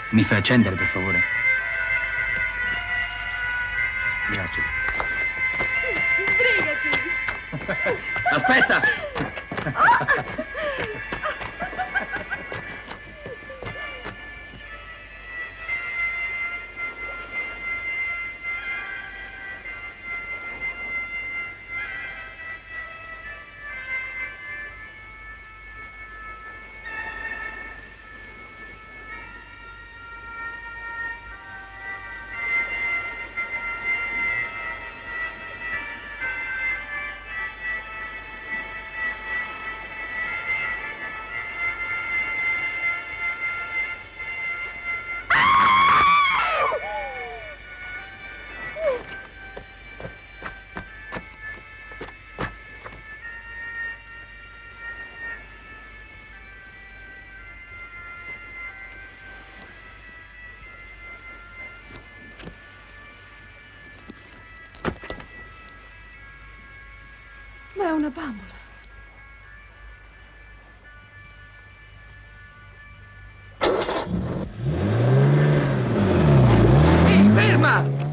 Mi fai accendere, per favore? Grazie. Sbrigati! Aspetta! Ma è una bambola. Ehi, ferma!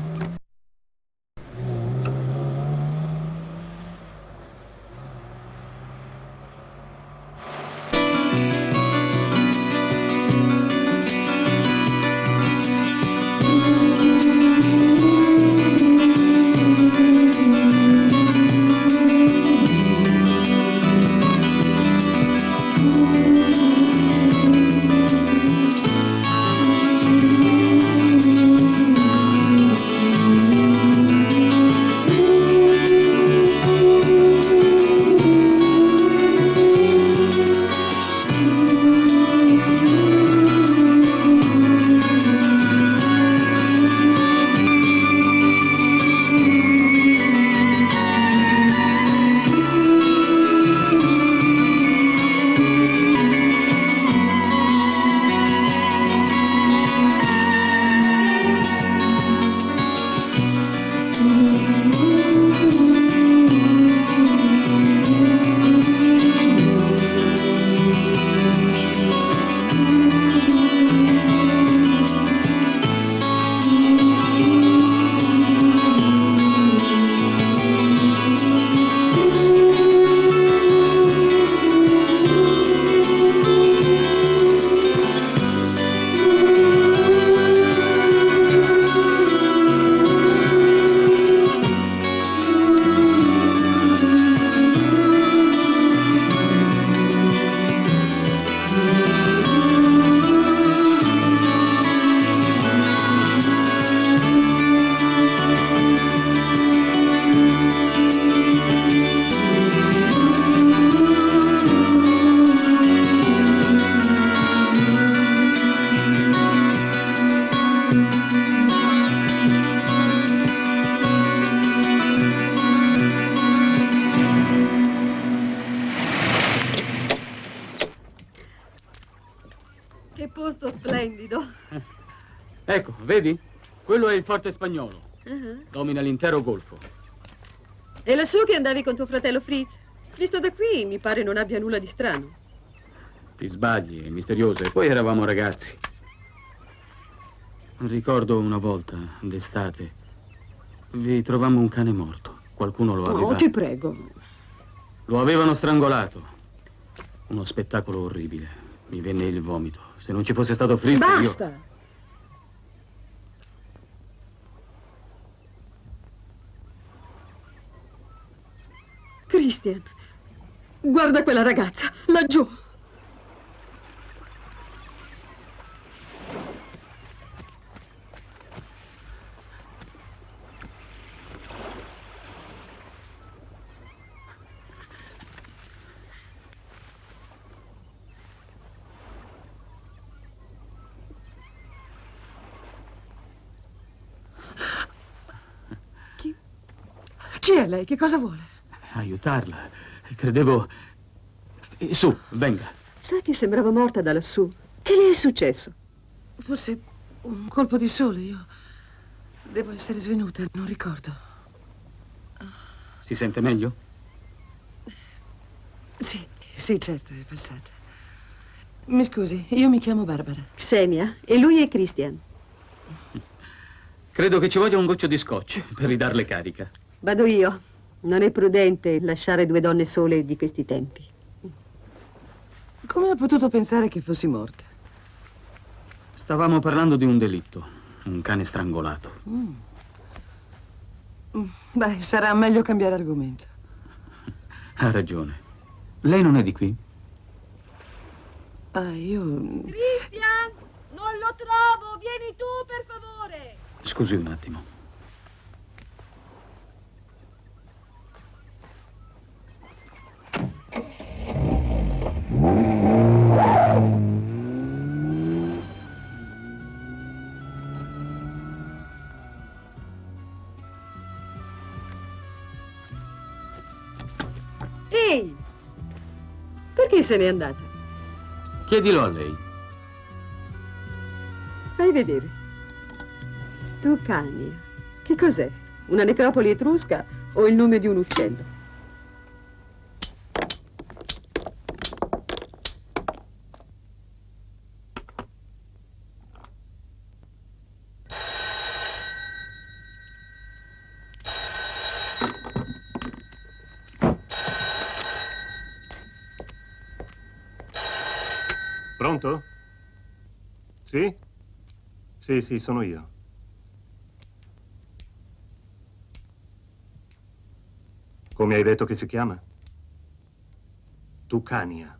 Che posto splendido. Ecco, vedi? Quello è il forte spagnolo. Domina l'intero golfo. E lassù che andavi con tuo fratello Fritz? Visto da qui, mi pare non abbia nulla di strano. Ti sbagli, è misterioso. E poi eravamo ragazzi. Ricordo una volta, d'estate, vi trovammo un cane morto. Qualcuno lo aveva... Oh, ti prego. Lo avevano strangolato. Uno spettacolo orribile. Mi venne il vomito. Se non ci fosse stato Fritz, Basta! io... Christian, guarda quella ragazza, laggiù. Chi è lei? Che cosa vuole? Aiutarla. Credevo... Su, venga. Sa che sembrava morta da lassù. Che le è successo? Forse un colpo di sole, io... Devo essere svenuta, non ricordo. Si sente meglio? Sì, sì, certo, è passata. Mi scusi, io mi chiamo Barbara. Xenia e lui è Christian. Credo che ci voglia un goccio di scotch per ridarle carica. Vado io. Non è prudente lasciare due donne sole di questi tempi. Come ha potuto pensare che fossi morta? Stavamo parlando di un delitto, un cane strangolato. Beh, sarà meglio cambiare argomento. Ha ragione. Lei non è di qui? Io... Christian, non lo trovo. Vieni tu, per favore. Scusi un attimo. Ehi, perché se n'è andata? Chiedilo a lei. Fai vedere. Tucania. Che cos'è? Una necropoli etrusca o il nome di un uccello? Pronto? Sì? Sì, sono io. Come hai detto che si chiama? Tucania.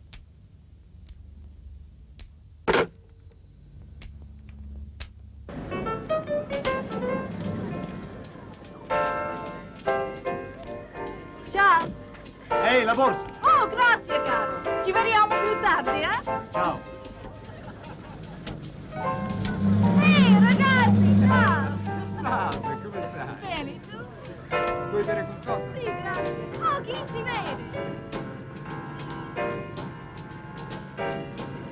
Ciao! Ehi, la borsa! Oh, grazie, caro! Ci vediamo più tardi, eh? Ciao! Ehi, ragazzi, ciao! Salve, come stai? Bene, tu? Vuoi bere qualcosa? Sì, grazie. Oh, chi si vede?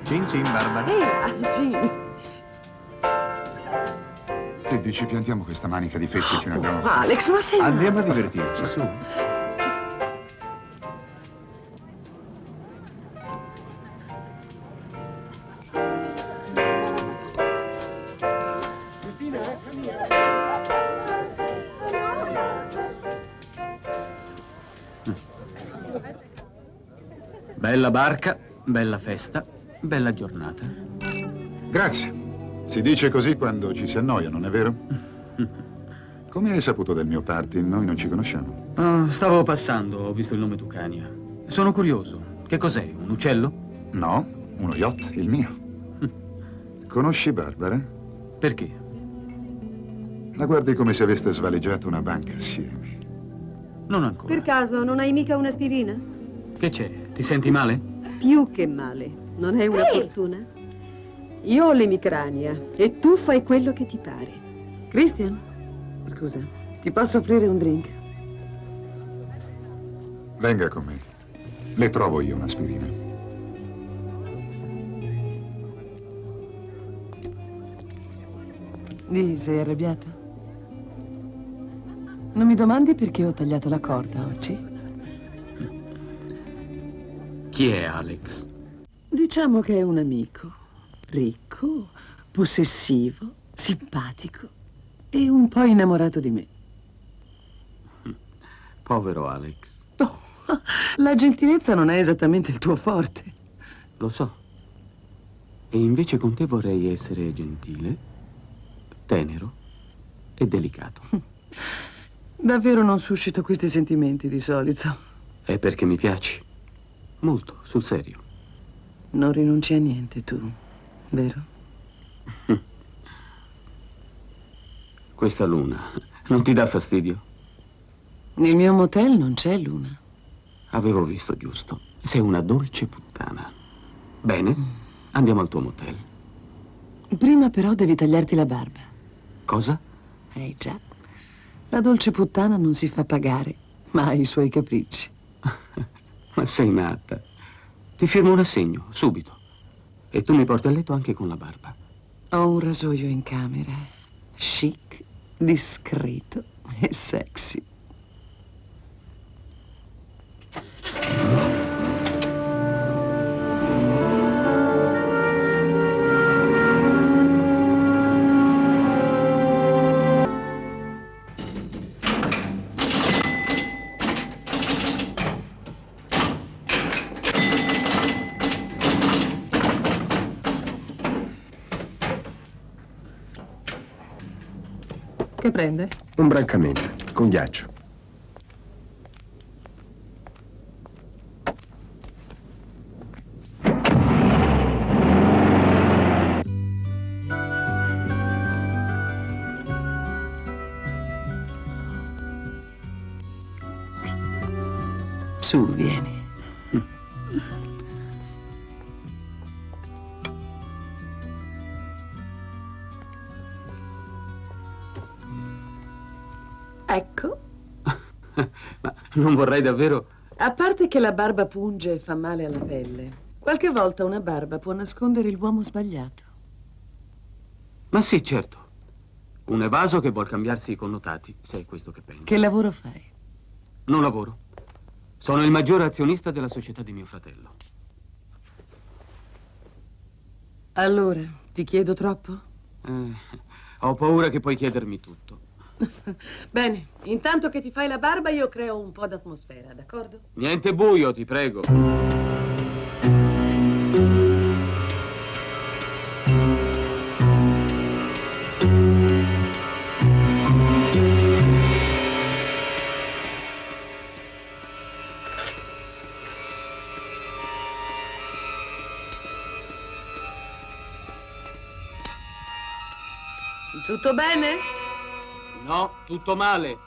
Cin cin, Barbara. Gini. Che dici, piantiamo questa manica di fessi fino a abbiamo... Alex, ma sei... Andiamo a divertirci, su. Bella barca, bella festa, bella giornata. Grazie. Si dice così quando ci si annoia, non è vero? Come hai saputo del mio party? Noi non ci conosciamo. Oh, stavo passando, ho visto il nome Tucania. Sono curioso. Che cos'è? Un uccello? No, uno yacht, il mio. Conosci Barbara? Perché? La guardi come se aveste svaleggiato una banca assieme. Non ancora. Per caso non hai mica un'aspirina? Che c'è? Ti senti male? Più che male. Non è una fortuna? Io ho l'emicrania e tu fai quello che ti pare. Christian? Scusa, ti posso offrire un drink? Venga con me. Le trovo io un'aspirina. Sei arrabbiata? Non mi domandi perché ho tagliato la corda oggi? Chi è Alex? Diciamo che è un amico. Ricco, possessivo, simpatico e un po' innamorato di me. Povero Alex. Oh, la gentilezza non è esattamente il tuo forte. Lo so. E invece con te vorrei essere gentile, tenero e delicato. Davvero non suscito questi sentimenti di solito. È perché mi piaci. Molto, sul serio. Non rinunci a niente tu, vero? Questa luna non ti dà fastidio? Nel mio motel non c'è luna. Avevo visto giusto. Sei una dolce puttana. Bene, andiamo al tuo motel. Prima però devi tagliarti la barba. Cosa? Già. La dolce puttana non si fa pagare, ma ha i suoi capricci. Ma sei matta. Ti firmo un assegno, subito. E tu mi porti a letto anche con la barba. Ho un rasoio in camera, chic, discreto e sexy. Che prende? Un brancamento, con ghiaccio. Su, vieni. Ecco. Ma non vorrei davvero... A parte che la barba punge e fa male alla pelle, qualche volta una barba può nascondere l'uomo sbagliato. Ma sì, certo. Un evaso che vuol cambiarsi i connotati, se è questo che pensi. Che lavoro fai? Non lavoro. Sono il maggiore azionista della società di mio fratello. Allora, ti chiedo troppo? Ho paura che puoi chiedermi tutto. Bene, intanto che ti fai la barba io creo un po' d'atmosfera, d'accordo? Niente buio, ti prego. Tutto bene? No, tutto male.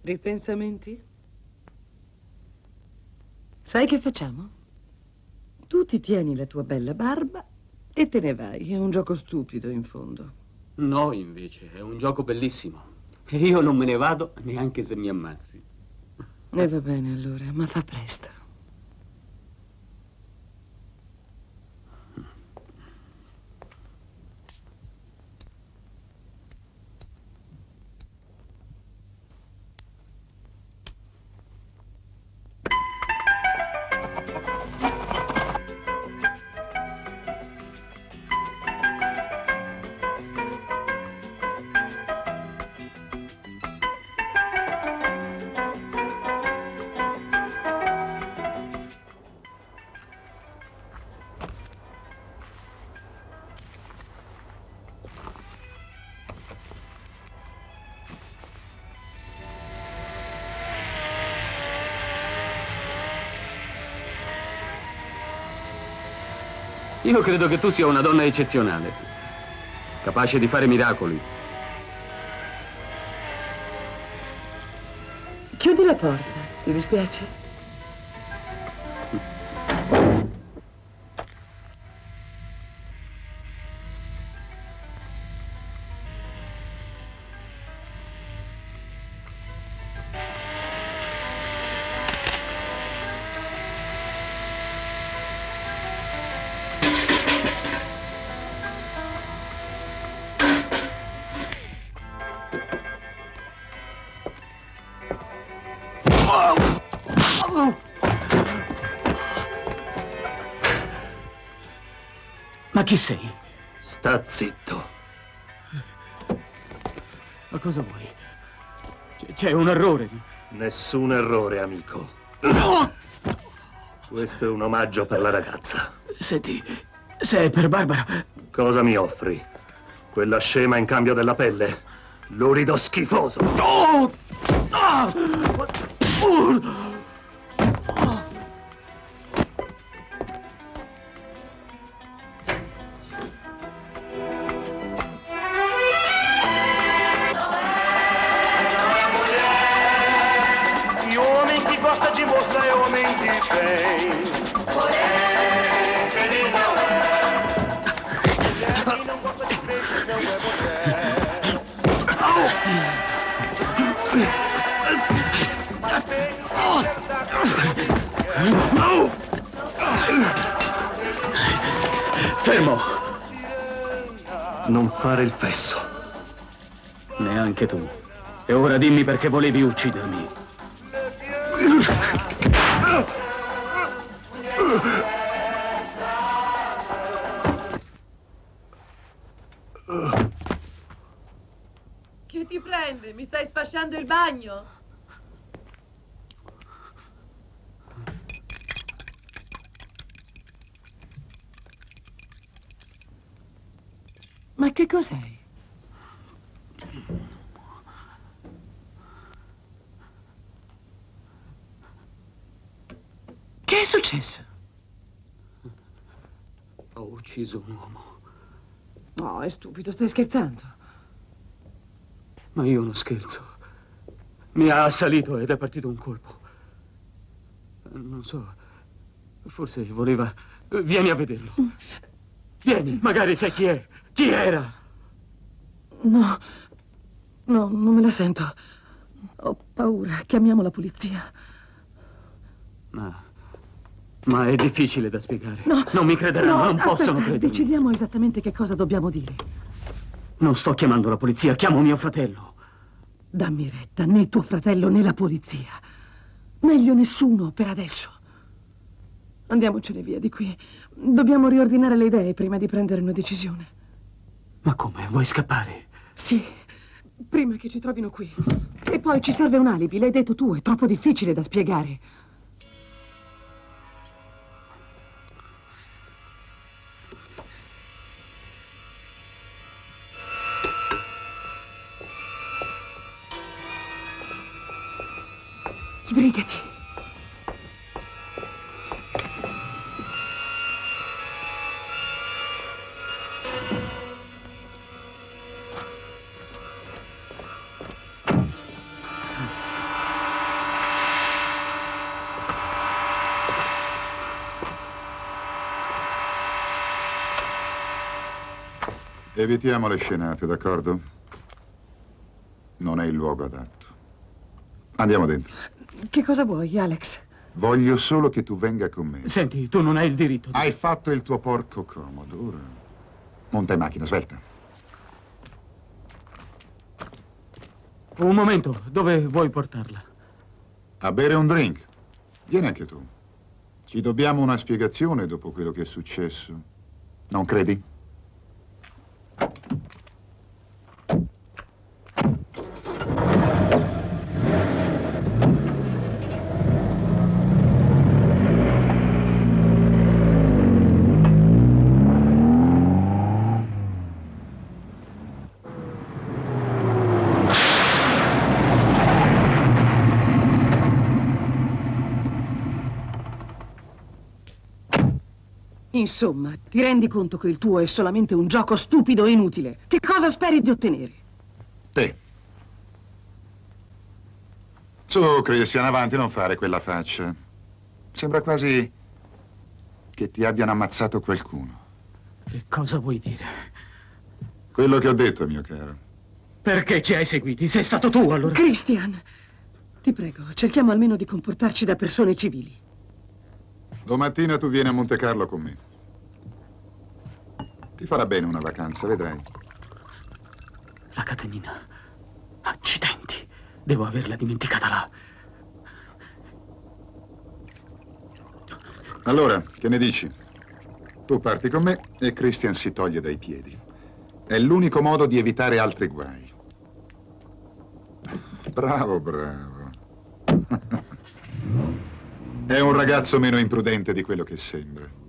Ripensamenti? Sai che facciamo? Tu ti tieni la tua bella barba e te ne vai. È un gioco stupido, in fondo. No, invece, è un gioco bellissimo. E io non me ne vado neanche se mi ammazzi. E va bene allora, ma fa presto. Io credo che tu sia una donna eccezionale, capace di fare miracoli. Chiudi la porta, ti dispiace? Ma chi sei? Sta zitto. Ma cosa vuoi? C'è un errore. Nessun errore, amico. Questo è un omaggio per la ragazza. Senti, se è per Barbara... Cosa mi offri? Quella scema in cambio della pelle? Lurido schifoso. Gli uomini che costa ci mostra e uomini ci fei. Fermo! Non fare il fesso. Neanche tu. E ora dimmi perché volevi uccidermi. Che ti prende? Mi stai sfasciando il bagno? Ma che cos'è? Che è successo? Ho ucciso un uomo. No, è stupido, stai scherzando. Ma io non scherzo. Mi ha assalito ed è partito un colpo. Non so. Forse voleva... Vieni a vederlo. Vieni, magari sai chi è. Chi era? No, non me la sento. Ho paura, chiamiamo la polizia. Ma è difficile da spiegare. No, non mi crederanno, no, non aspetta, possono credermi. decidiamo esattamente che cosa dobbiamo dire. Non sto chiamando la polizia, chiamo mio fratello. Dammi retta, né tuo fratello né la polizia. Meglio nessuno per adesso. Andiamocene via di qui. Dobbiamo riordinare le idee prima di prendere una decisione. Ma come? Vuoi scappare? Sì, prima che ci trovino qui. E poi ci serve un alibi, l'hai detto tu, è troppo difficile da spiegare. Sbrigati. Evitiamo le scenate, d'accordo? Non è il luogo adatto. Andiamo dentro. Che cosa vuoi, Alex? Voglio solo che tu venga con me. Senti, tu non hai il diritto di... Hai fatto il tuo porco comodo, ora monta in macchina, svelta. Un momento, dove vuoi portarla? A bere un drink. Vieni anche tu. Ci dobbiamo una spiegazione dopo quello che è successo. Non credi? Insomma, ti rendi conto che il tuo è solamente un gioco stupido e inutile? Che cosa speri di ottenere? Te. Su, Christian, avanti, non fare quella faccia. Sembra quasi che ti abbiano ammazzato qualcuno. Che cosa vuoi dire? Quello che ho detto, mio caro. Perché ci hai seguiti? Sei stato tu, allora? Christian, ti prego, cerchiamo almeno di comportarci da persone civili. Domattina tu vieni a Monte Carlo con me. Ti farà bene una vacanza, vedrai. La catenina. Accidenti. Devo averla dimenticata là. Allora, che ne dici? Tu parti con me e Christian si toglie dai piedi. È l'unico modo di evitare altri guai. Bravo, bravo. È un ragazzo meno imprudente di quello che sembra.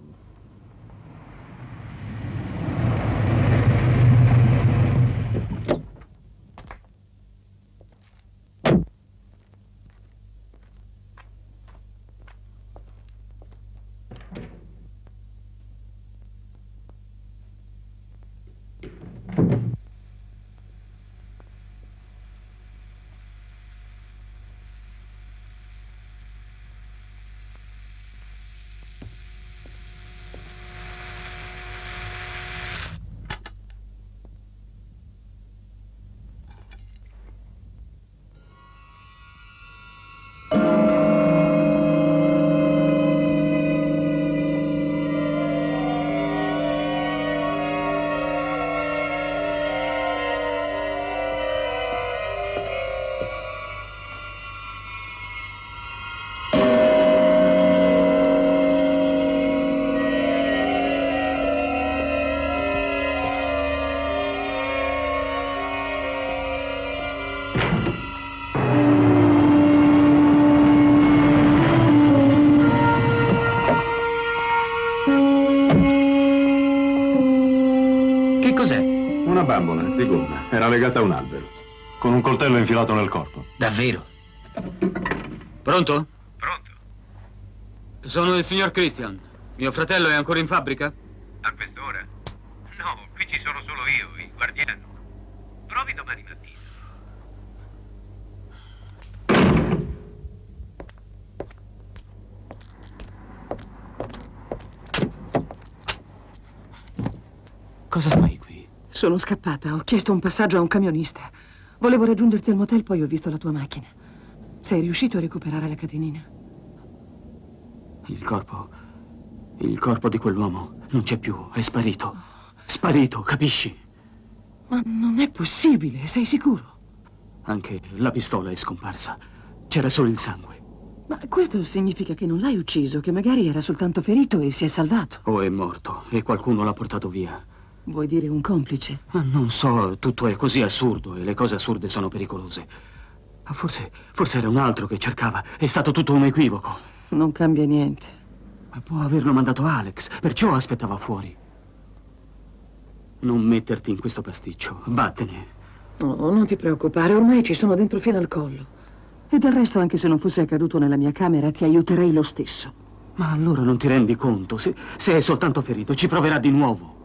bambola di gomma. Era legata a un albero. Con un coltello infilato nel corpo. Davvero? Pronto? Pronto. Sono il signor Christian. Mio fratello è ancora in fabbrica? A quest'ora? No, qui ci sono solo io, il guardiano. Provi domani mattina. Cosa fai qui? Sono scappata, ho chiesto un passaggio a un camionista. Volevo raggiungerti al motel, poi ho visto la tua macchina. Sei riuscito a recuperare la catenina? Il corpo di quell'uomo non c'è più, è sparito. Sparito, capisci? Ma non è possibile, sei sicuro? Anche la pistola è scomparsa. C'era solo il sangue. Ma questo significa che non l'hai ucciso, che magari era soltanto ferito e si è salvato. O è morto e qualcuno l'ha portato via. Vuoi dire un complice? Non so, tutto è così assurdo e le cose assurde sono pericolose. Ma forse era un altro che cercava. È stato tutto un equivoco. Non cambia niente. Ma può averlo mandato Alex, perciò aspettava fuori. Non metterti in questo pasticcio, vattene. Oh, non ti preoccupare, ormai ci sono dentro fino al collo. E del resto, anche se non fosse accaduto nella mia camera, ti aiuterei lo stesso. Ma allora non ti rendi conto? Se è soltanto ferito, ci proverà di nuovo.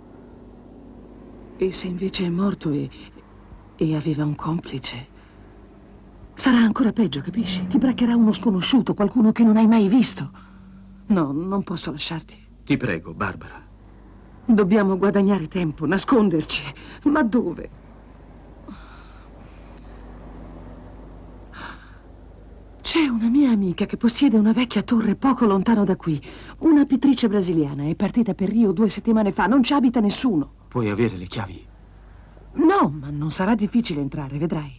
E se invece è morto e aveva un complice? Sarà ancora peggio, capisci? Ti braccherà uno sconosciuto, qualcuno che non hai mai visto. No, non posso lasciarti. Ti prego, Barbara. Dobbiamo guadagnare tempo, nasconderci. Ma dove? C'è una mia amica che possiede una vecchia torre poco lontano da qui. Una pittrice brasiliana, è partita per Rio 2 settimane fa, non ci abita nessuno. Puoi avere le chiavi? No, ma non sarà difficile entrare, vedrai.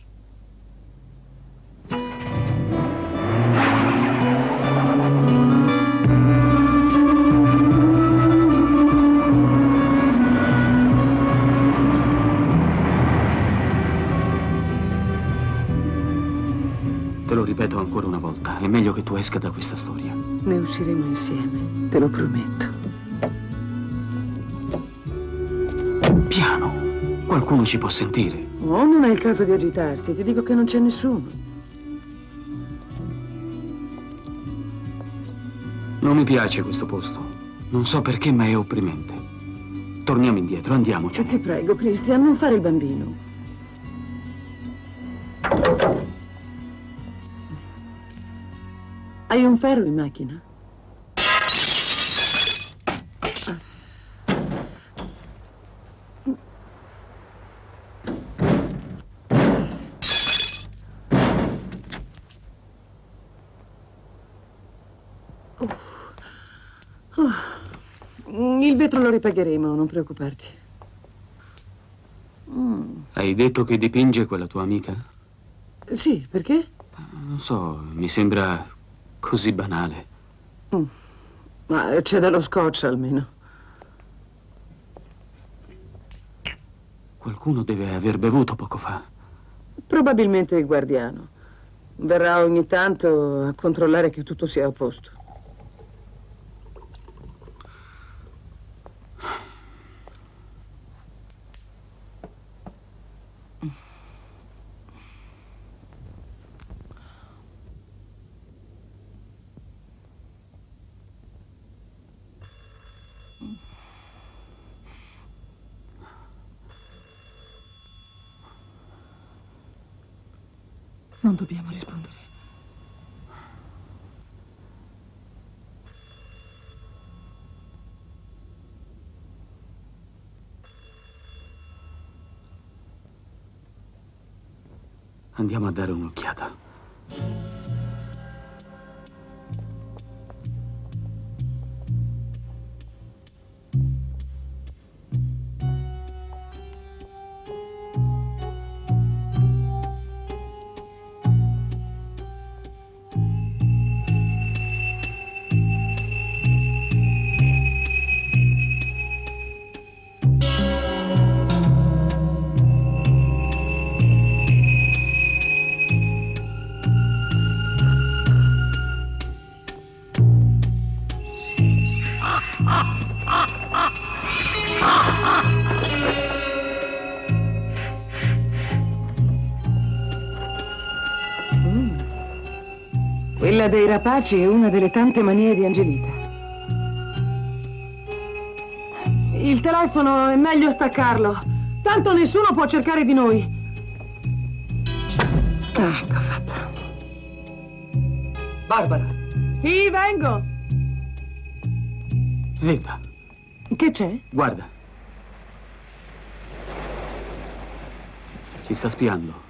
Te lo ripeto ancora una volta, è meglio che tu esca da questa storia. Ne usciremo insieme, te lo prometto. Piano, qualcuno ci può sentire. Oh, non è il caso di agitarsi, ti dico che non c'è nessuno. Non mi piace questo posto. Non so perché, ma è opprimente. Torniamo indietro, andiamocene. Ti prego, Christian, non fare il bambino. Hai un ferro in macchina? Il vetro lo ripagheremo, non preoccuparti. Hai detto che dipinge quella tua amica? Sì, perché? Non so, mi sembra così banale. Ma c'è dello scotch almeno. Qualcuno deve aver bevuto poco fa. Probabilmente il guardiano. Verrà ogni tanto a controllare che tutto sia a posto. Non dobbiamo rispondere. Andiamo a dare un'occhiata. Quella dei rapaci è una delle tante manie di Angelita. Il telefono è meglio staccarlo. Tanto nessuno può cercare di noi. Ecco fatto. Barbara, Sì, vengo. svelta, Che c'è? guarda. Ci sta spiando.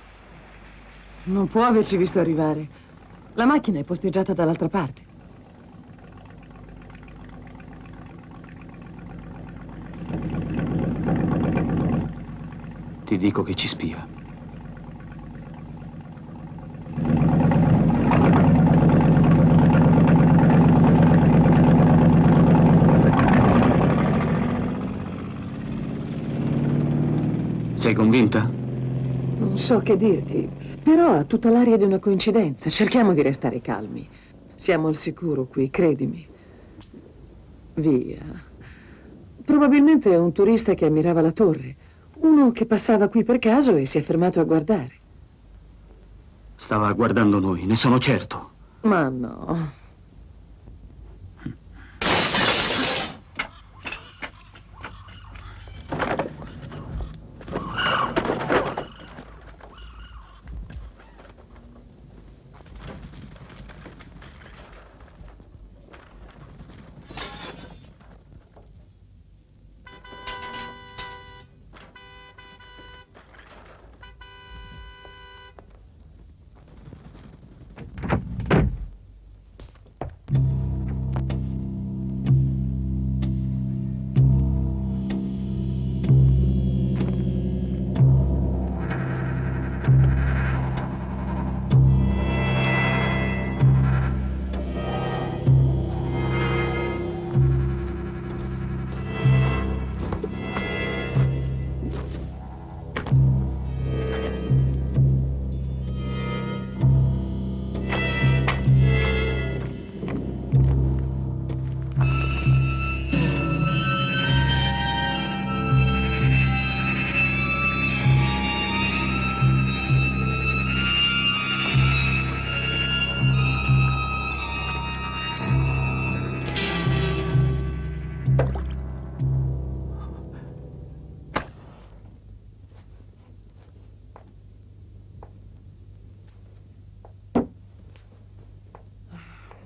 Non può averci visto arrivare. La macchina è posteggiata dall'altra parte. Ti dico che ci spia. Sei convinta? Non so che dirti, però ha tutta l'aria di una coincidenza. Cerchiamo di restare calmi. Siamo al sicuro qui, credimi. Via. Probabilmente è un turista che ammirava la torre. Uno che passava qui per caso e si è fermato a guardare. Stava guardando noi, ne sono certo. Ma no.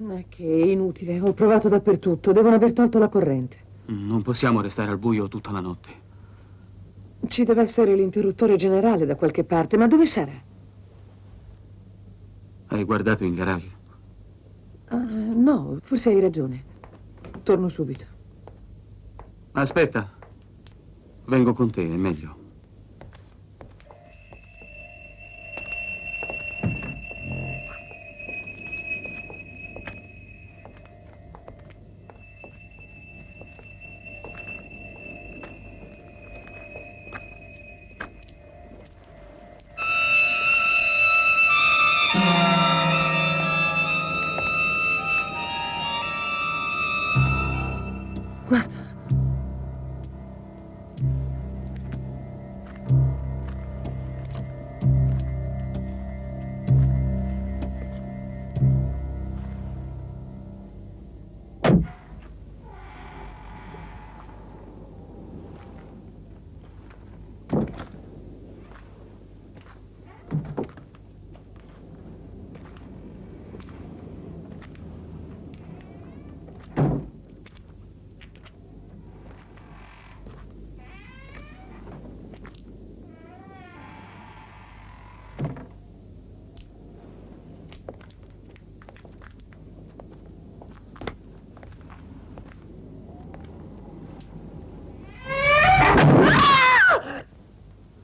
È che è inutile, ho provato dappertutto, devono aver tolto la corrente. Non possiamo restare al buio tutta la notte. Ci deve essere l'interruttore generale da qualche parte, ma dove sarà? Hai guardato in garage? No, forse hai ragione. Torno subito. Aspetta. Vengo con te, è meglio. Guarda.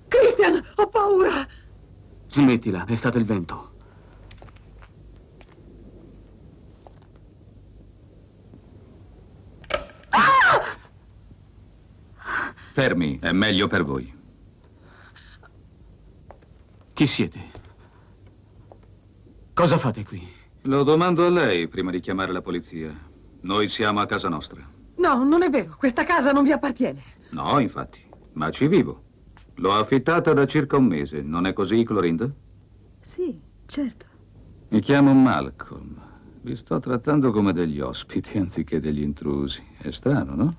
Christian, ho paura! Smettila, è stato il vento. Fermi, è meglio per voi. Chi siete? Cosa fate qui? Lo domando a lei prima di chiamare la polizia. Noi siamo a casa nostra. No, non è vero, questa casa non vi appartiene. No, infatti, ma ci vivo. L'ho affittata da circa un mese, non è così, Clorinda? Sì, certo. Mi chiamo Malcolm. Vi sto trattando come degli ospiti anziché degli intrusi. È strano, no?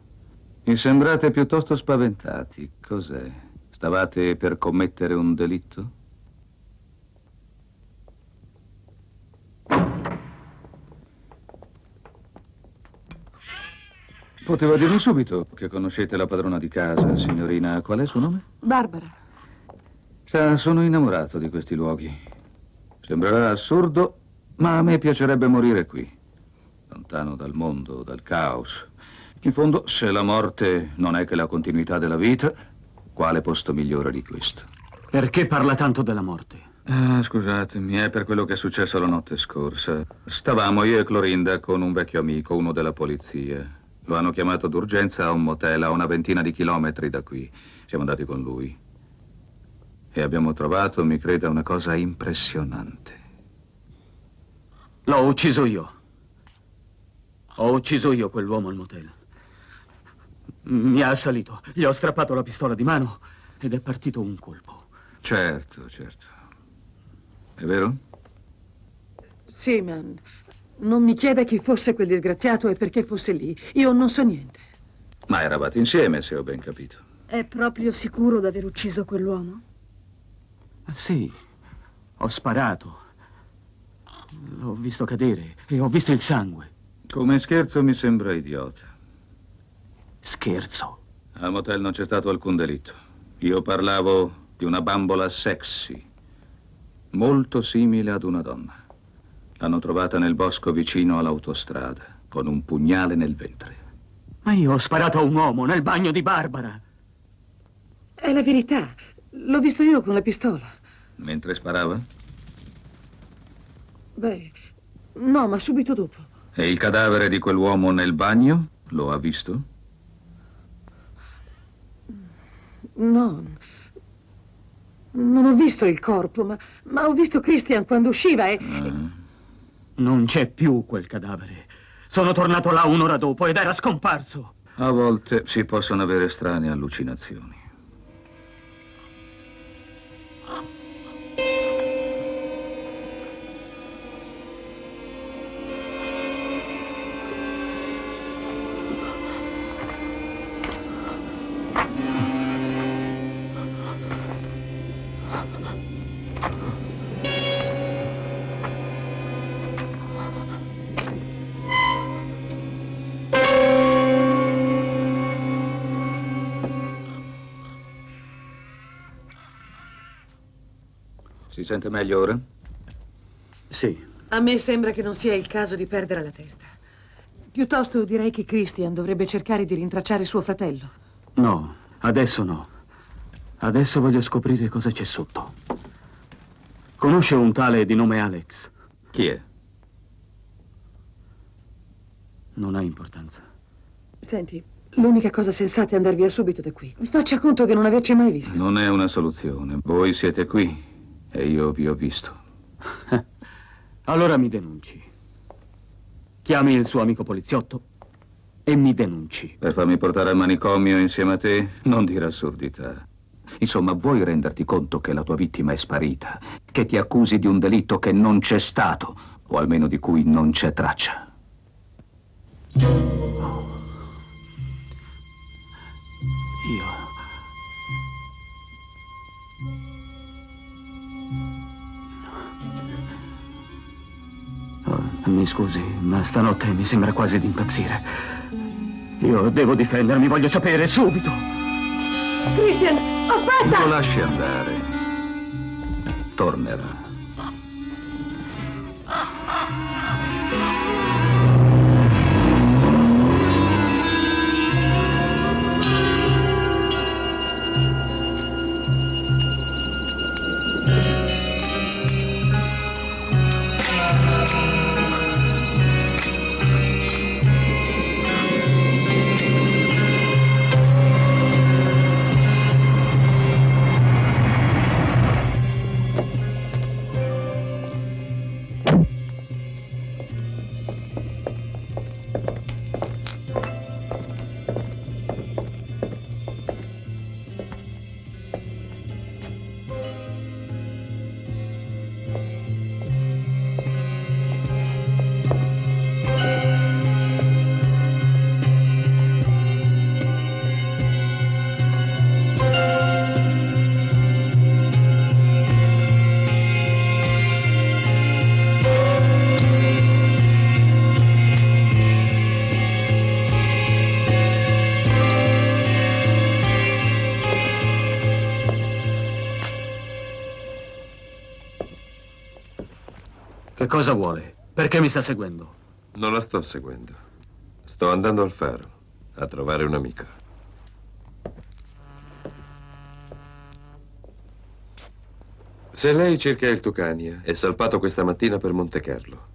Mi sembrate piuttosto spaventati. Cos'è? Stavate per commettere un delitto? Poteva dirmi subito che conoscete la padrona di casa, signorina. Qual è il suo nome? Barbara. Sa, sono innamorato di questi luoghi. Sembrerà assurdo, ma a me piacerebbe morire qui, lontano dal mondo, dal caos. In fondo, se la morte non è che la continuità della vita, quale posto migliore di questo? Perché parla tanto della morte? Scusatemi, è per quello che è successo la notte scorsa. Stavamo io e Clorinda con un vecchio amico, uno della polizia. Lo hanno chiamato d'urgenza a un motel a una ventina di chilometri da qui. Siamo andati con lui. E abbiamo trovato, mi creda, una cosa impressionante. L'ho ucciso io. Ho ucciso io quell'uomo al motel. Mi ha assalito, gli ho strappato la pistola di mano ed è partito un colpo. Certo, certo. È vero? Sì, ma non mi chieda chi fosse quel disgraziato e perché fosse lì. Io non so niente. Ma eravate insieme, se ho ben capito. È proprio sicuro d'aver ucciso quell'uomo? Sì, ho sparato. L'ho visto cadere e ho visto il sangue. Come scherzo mi sembra idiota. Scherzo. Al motel non c'è stato alcun delitto. Io parlavo di una bambola sexy, molto simile ad una donna. L'hanno trovata nel bosco vicino all'autostrada, con un pugnale nel ventre. Ma io ho sparato a un uomo nel bagno di Barbara. È la verità. L'ho visto io con la pistola. Mentre sparava? Beh, no, ma subito dopo. E il cadavere di quell'uomo nel bagno? Lo ha visto? No, non ho visto il corpo, ma ho visto Christian quando usciva e... Non c'è più quel cadavere. Sono tornato là un'ora dopo ed era scomparso. A volte si possono avere strane allucinazioni. Si sente meglio ora? Sì. A me sembra che non sia il caso di perdere la testa. Piuttosto direi che Christian dovrebbe cercare di rintracciare suo fratello. No, adesso no. Adesso voglio scoprire cosa c'è sotto. Conosce un tale di nome Alex? Chi è? Non ha importanza. Senti, l'unica cosa sensata è andar via subito da qui. Faccia conto che non averci mai visto. Non è una soluzione. Voi siete qui e io vi ho visto. Allora mi denunci. Chiami il suo amico poliziotto e mi denunci. Per farmi portare al manicomio insieme a te? Non dire assurdità. Insomma, vuoi renderti conto che la tua vittima è sparita? Che ti accusi di un delitto che non c'è stato, o almeno di cui non c'è traccia? Io... Mi scusi, ma stanotte mi sembra quasi di impazzire. Io devo difendermi, voglio sapere subito. Christian, aspetta! Lo lasci andare. Tornerà. Che cosa vuole? Perché mi sta seguendo? Non la sto seguendo. Sto andando al faro a trovare un'amica. Se lei cerca il Tucania, è salpato questa mattina per Montecarlo.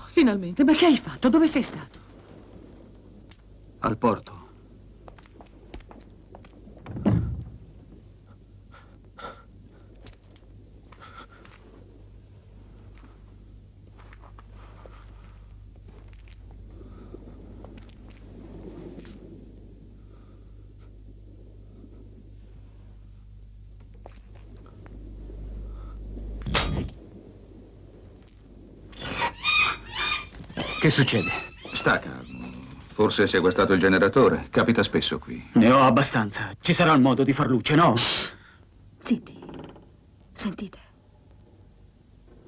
Finalmente, ma che hai fatto? Dove sei stato? Al porto. Che succede? Sta calmo. Forse è sequestrato il generatore. Capita spesso qui. Ne ho abbastanza. Ci sarà il modo di far luce, no? Zitti. Sentite.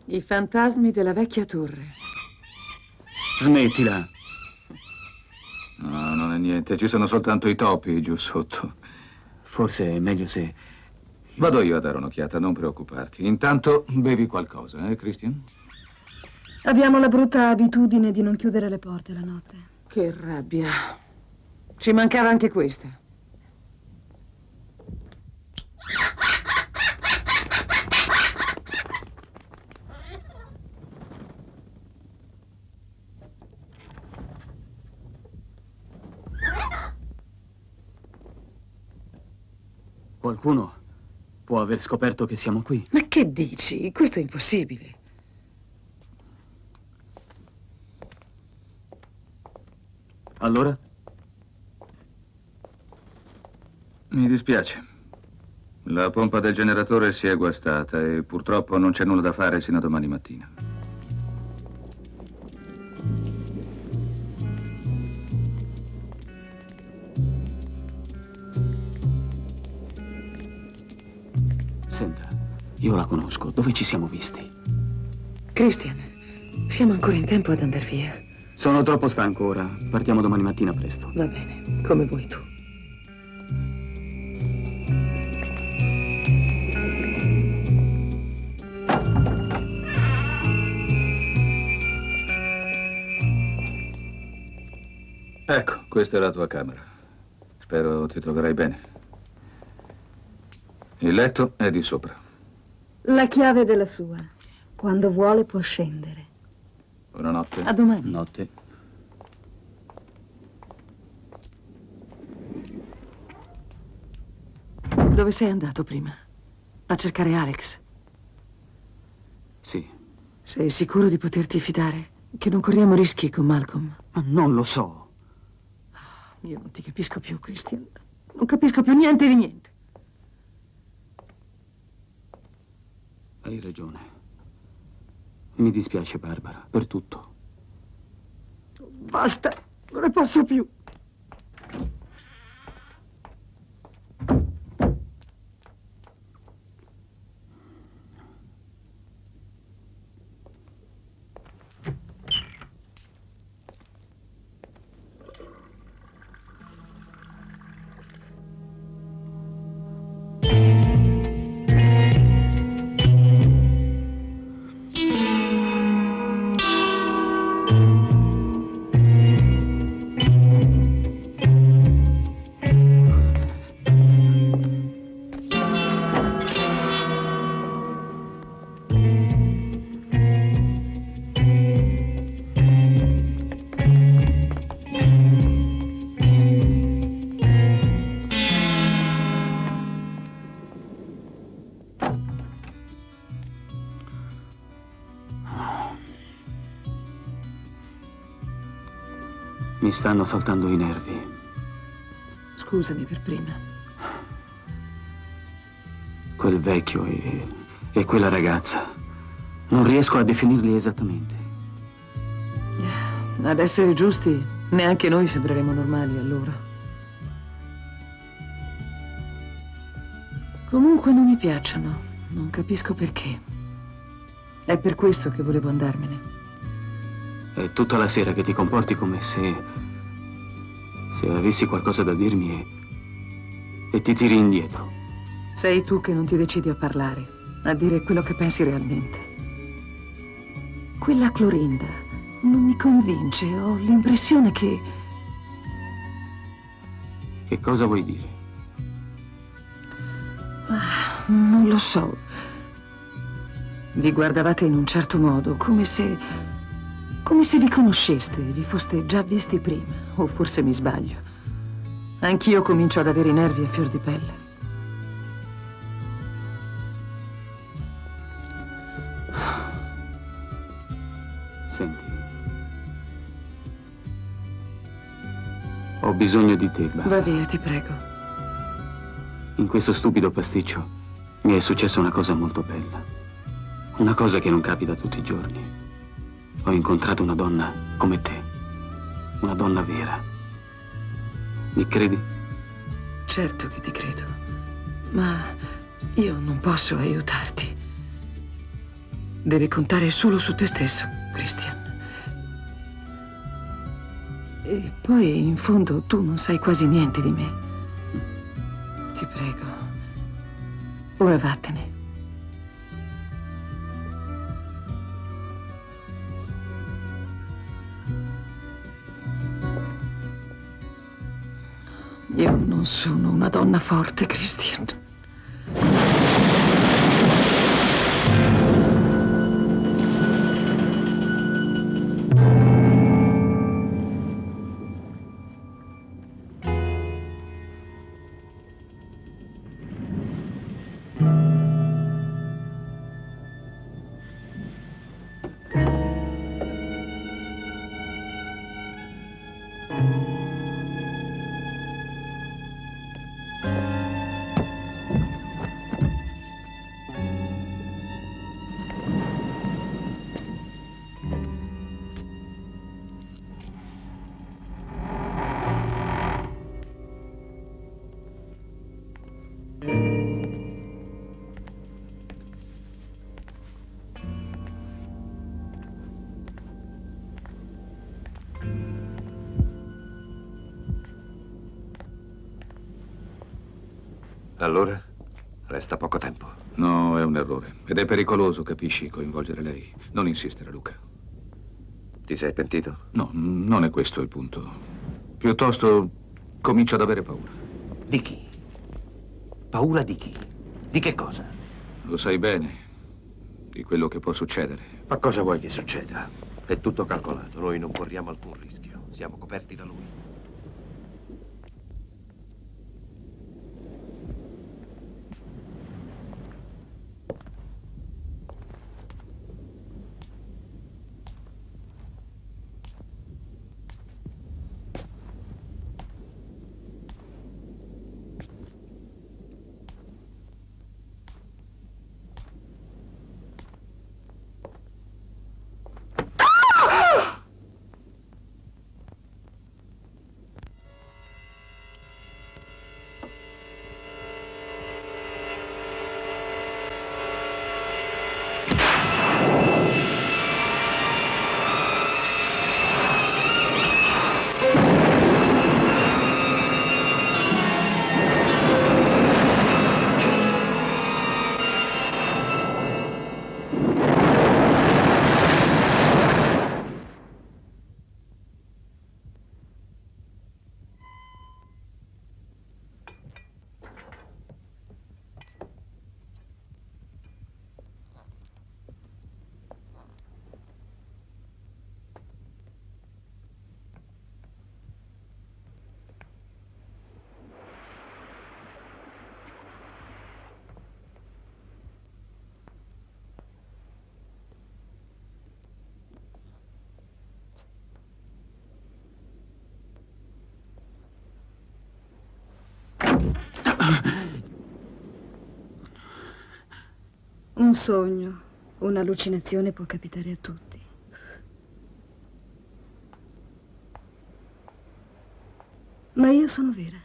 I fantasmi della vecchia torre. Smettila. No, non è niente. Ci sono soltanto i topi giù sotto. Forse è meglio se... Vado io a dare un'occhiata, non preoccuparti. Intanto bevi qualcosa, Christian? Abbiamo la brutta abitudine di non chiudere le porte la notte. Che rabbia. Ci mancava anche questa. Qualcuno può aver scoperto che siamo qui. Ma che dici? Questo è impossibile. Allora? Mi dispiace. La pompa del generatore si è guastata e purtroppo non c'è nulla da fare sino a domani mattina. Senta, io la conosco. Dove ci siamo visti? Christian, siamo ancora in tempo ad andare via. Sono troppo stanco ora. Partiamo domani mattina presto. Va bene, come vuoi tu. Ecco, questa è la tua camera. Spero ti troverai bene. Il letto è di sopra. La chiave della sua. Quando vuole può scendere. Buonanotte. A domani. Notte. Dove sei andato prima? A cercare Alex. Sì. Sei sicuro di poterti fidare? Che non corriamo rischi con Malcolm? Ma non lo so. Io non ti capisco più, Christian. Non capisco più niente di niente. Hai ragione. Mi dispiace, Barbara, per tutto. Basta, non ne posso più. Mi stanno saltando i nervi. Scusami per prima. Quel vecchio e quella ragazza. Non riesco a definirli esattamente. Ad essere giusti, neanche noi sembreremo normali a loro. Comunque non mi piacciono. Non capisco perché. È per questo che volevo andarmene. È tutta la sera che ti comporti come se avessi qualcosa da dirmi e ti tiri indietro. Sei tu che non ti decidi a parlare, a dire quello che pensi realmente. Quella Clorinda non mi convince, ho l'impressione che... Che cosa vuoi dire? Non lo so. Vi guardavate in un certo modo, come se vi conosceste, vi foste già visti prima, o forse mi sbaglio. Anch'io comincio ad avere i nervi a fior di pelle. Senti, ho bisogno di te, Barbara. Va via, ti prego. In questo stupido pasticcio mi è successa una cosa molto bella. Una cosa che non capita tutti i giorni. Ho incontrato una donna come te. Una donna vera. Mi credi? Certo che ti credo. Ma io non posso aiutarti. Devi contare solo su te stesso, Christian. E poi, in fondo, tu non sai quasi niente di me. Ti prego. Ora vattene. Io non sono una donna forte, Christian. Allora? Resta poco tempo. No, è un errore. Ed è pericoloso, capisci, coinvolgere lei. Non insistere, Luca. Ti sei pentito? No, non è questo il punto. Piuttosto comincio ad avere paura. Di chi? Paura di chi? Di che cosa? Lo sai bene, di quello che può succedere. Ma cosa vuoi che succeda? È tutto calcolato, noi non corriamo alcun rischio. Siamo coperti da lui. Un sogno, un'allucinazione può capitare a tutti. Ma io sono vera.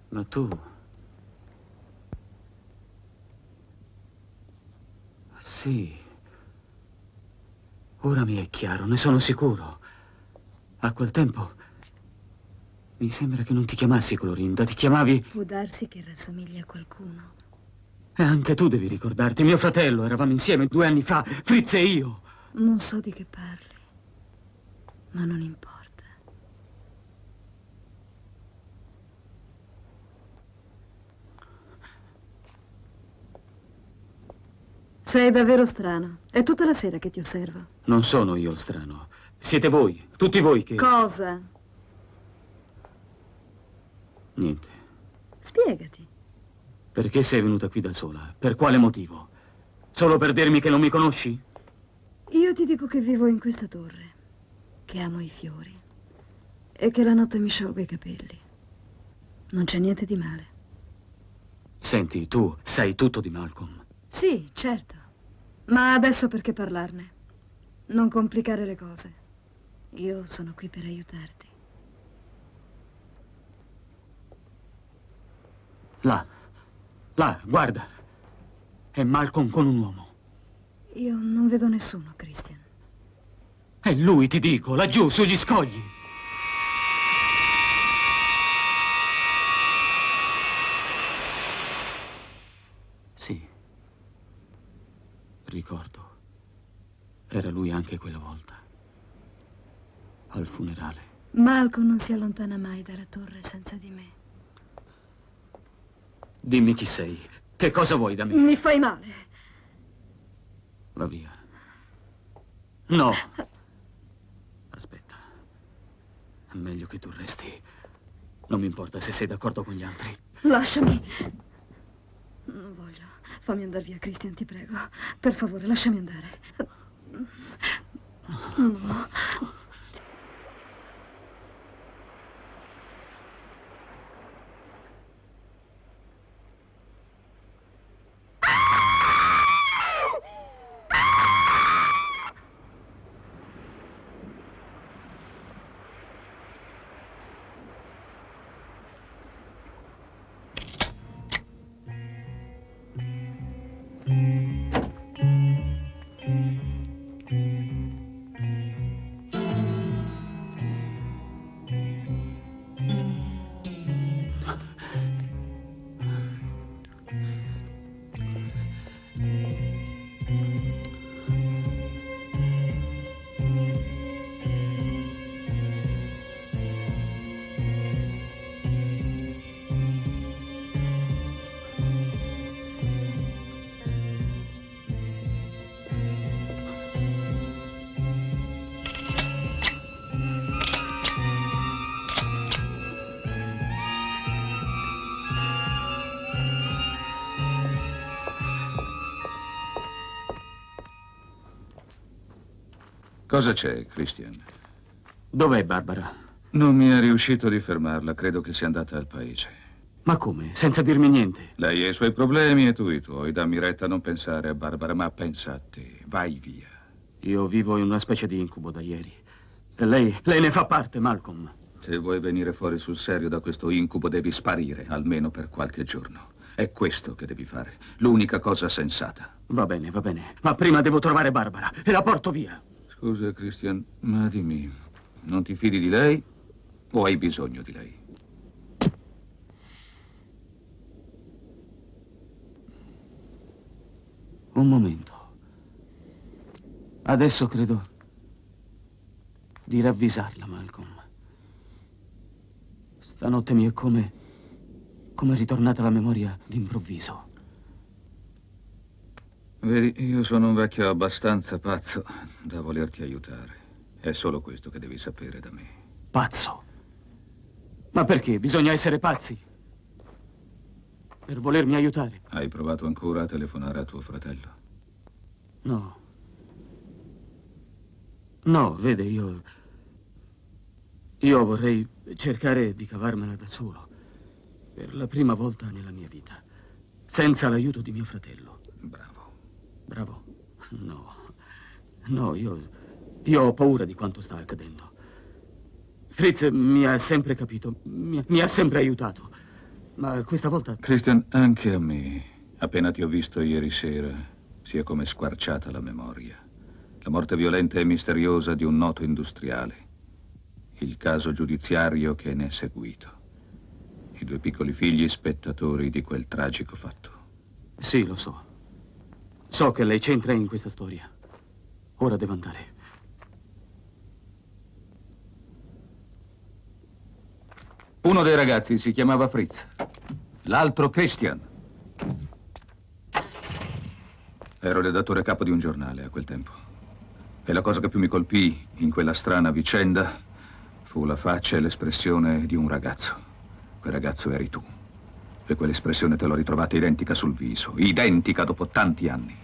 Ma tu... Sì. Ora mi è chiaro, ne sono sicuro. A quel tempo... Mi sembra che non ti chiamassi Clorinda, ti chiamavi... Può darsi che rassomigli a qualcuno. E anche tu devi ricordarti, mio fratello, eravamo insieme 2 anni fa, Fritz e io. Non so di che parli, ma non importa. Sei davvero strano. È tutta la sera che ti osservo. Non sono io strano. Siete voi, tutti voi che... Cosa? Niente. Spiegati. Perché sei venuta qui da sola? Per quale motivo? Solo per dirmi che non mi conosci? Io ti dico che vivo in questa torre, che amo i fiori e che la notte mi sciolgo i capelli. Non c'è niente di male. Senti, tu sai tutto di Malcolm. Sì, certo. Ma adesso perché parlarne? Non complicare le cose. Io sono qui per aiutarti. Là, guarda. È Malcolm con un uomo. Io non vedo nessuno, Christian. È lui, ti dico, laggiù, sugli scogli. Sì. Ricordo. Era lui anche quella volta. Al funerale. Malcolm non si allontana mai dalla torre senza di me. Dimmi chi sei. Che cosa vuoi da me? Mi fai male. Va via. No. Aspetta. È meglio che tu resti. Non mi importa se sei d'accordo con gli altri. Lasciami. Non voglio. Fammi andare via, Christian, ti prego. Per favore, lasciami andare. No. Cosa c'è, Christian? Dov'è Barbara? Non mi è riuscito di fermarla. Credo che sia andata al paese. Ma come? Senza dirmi niente? Lei ha i suoi problemi e tu i tuoi. Dammi retta a non pensare a Barbara, ma pensa a te. Vai via. Io vivo in una specie di incubo da ieri. E lei ne fa parte, Malcolm. Se vuoi venire fuori sul serio da questo incubo, devi sparire, almeno per qualche giorno. È questo che devi fare. L'unica cosa sensata. Va bene, ma prima devo trovare Barbara e la porto via. Scusa, Christian, ma dimmi, non ti fidi di lei o hai bisogno di lei? Un momento. Adesso credo di ravvisarla, Malcolm. Stanotte mi è come è ritornata la memoria d'improvviso. Vedi, io sono un vecchio abbastanza pazzo da volerti aiutare. È solo questo che devi sapere da me. Pazzo? Ma perché? Bisogna essere pazzi? Per volermi aiutare? Hai provato ancora a telefonare a tuo fratello? No. No, vede, io vorrei cercare di cavarmela da solo. Per la prima volta nella mia vita. Senza l'aiuto di mio fratello. Bravo. Bravo? No. No, io ho paura di quanto sta accadendo. Fritz mi ha sempre capito, mi ha sempre aiutato. Ma questa volta... Christian, anche a me, appena ti ho visto ieri sera, si è come squarciata la memoria. La morte violenta e misteriosa di un noto industriale. Il caso giudiziario che ne è seguito. I 2 piccoli figli spettatori di quel tragico fatto. Sì, lo so. So che lei c'entra in questa storia. Ora devo andare. Uno dei ragazzi si chiamava Fritz, l'altro Christian. Ero redattore capo di un giornale a quel tempo. E la cosa che più mi colpì in quella strana vicenda fu la faccia e l'espressione di un ragazzo. Quel ragazzo eri tu. E quell'espressione te l'ho ritrovata identica sul viso, identica dopo tanti anni.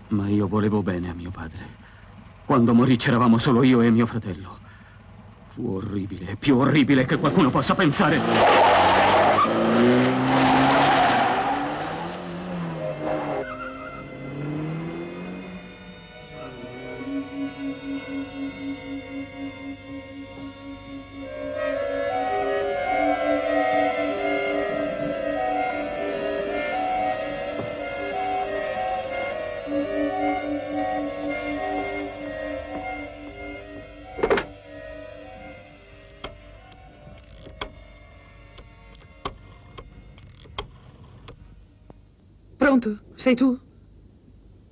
Ma io volevo bene a mio padre. Quando morì c'eravamo solo io e mio fratello. Fu orribile, più orribile che qualcuno possa pensare. Pronto? Sei tu?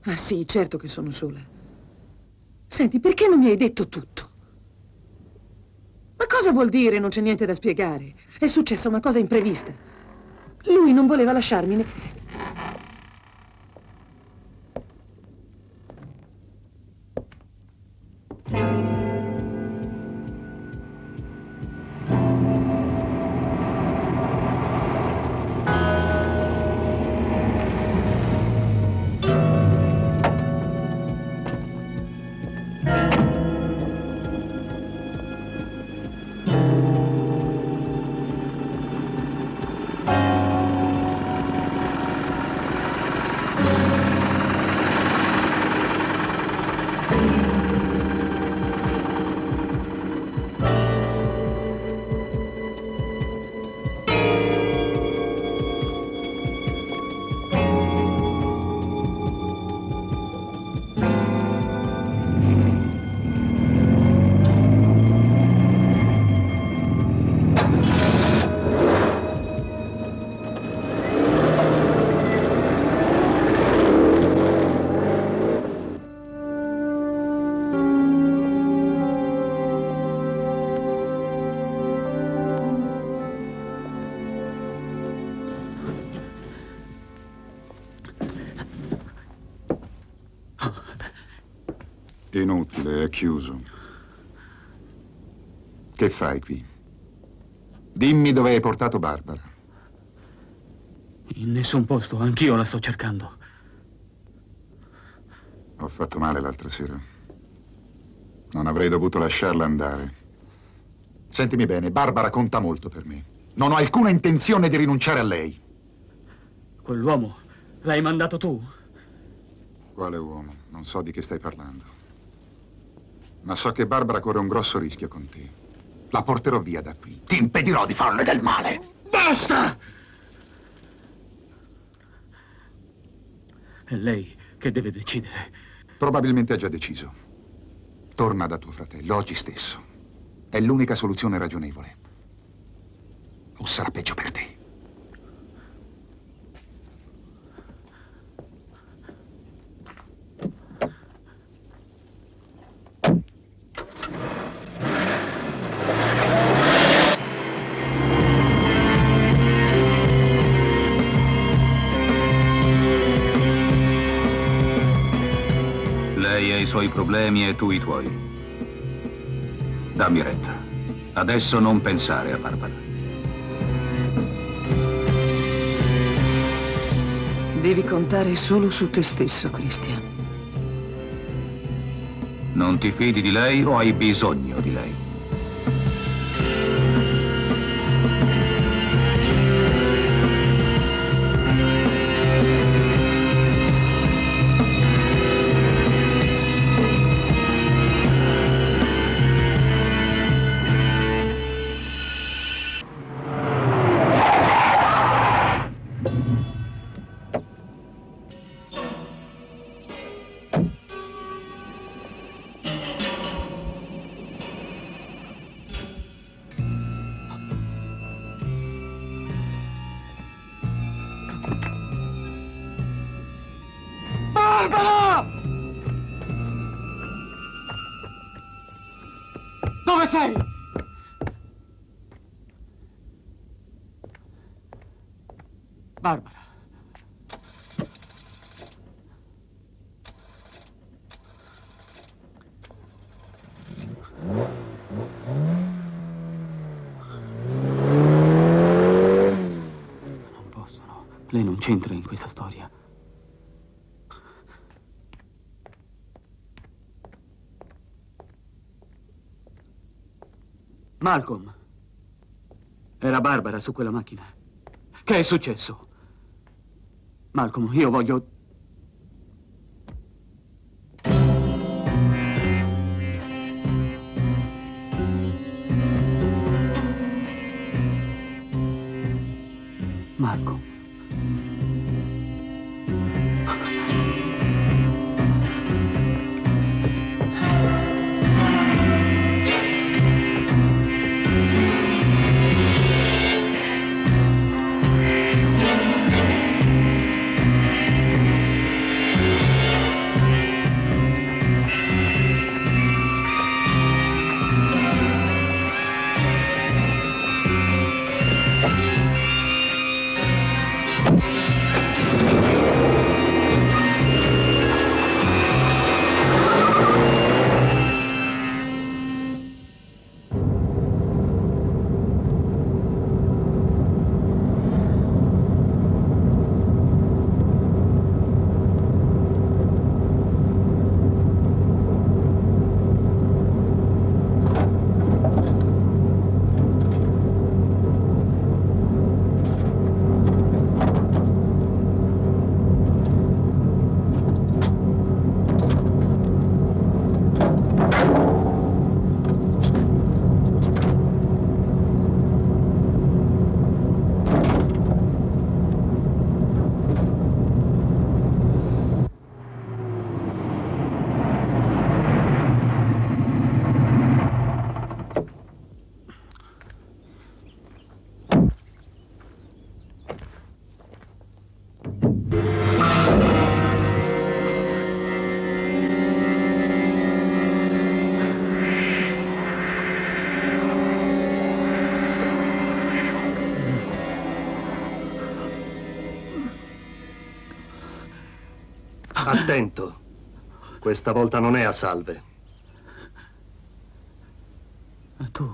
Ah sì, certo che sono sola. Senti, perché non mi hai detto tutto? Ma cosa vuol dire non c'è niente da spiegare? È successa una cosa imprevista. Lui non voleva lasciarmi Inutile, è chiuso. Che fai qui? Dimmi dove hai portato Barbara. In nessun posto, anch'io la sto cercando. Ho fatto male l'altra sera. Non avrei dovuto lasciarla andare. Sentimi bene, Barbara conta molto per me. Non ho alcuna intenzione di rinunciare a lei. Quell'uomo l'hai mandato tu? Quale uomo? Non so di che stai parlando. Ma so che Barbara corre un grosso rischio con te. La porterò via da qui. Ti impedirò di farle del male. Basta! È lei che deve decidere. Probabilmente ha già deciso. Torna da tuo fratello, oggi stesso. È l'unica soluzione ragionevole. O sarà peggio per te. Lei ha i suoi problemi e tu i tuoi. Dammi retta. Adesso non pensare a Barbara. Devi contare solo su te stesso, Christian. Non ti fidi di lei o hai bisogno di lei? Barbara! Dove sei? Barbara. Non possono. Lei non c'entra in questa storia. Malcolm. Era Barbara su quella macchina. Che è successo? Malcolm, io voglio... Malcolm. Attento. Questa volta non è a salve. Ma tu...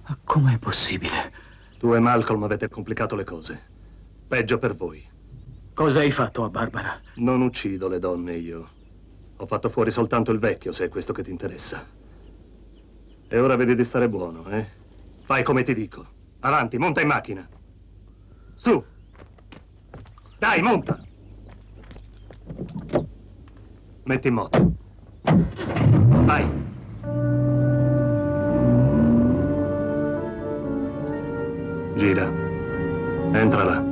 Ma com'è possibile? Tu e Malcolm avete complicato le cose. Peggio per voi. Cosa hai fatto a Barbara? Non uccido le donne io. Ho fatto fuori soltanto il vecchio, se è questo che ti interessa. E ora vedi di stare buono, eh? Fai come ti dico. Avanti, monta in macchina. Su. Dai, monta. Metti in moto. Vai. Gira. Entra là.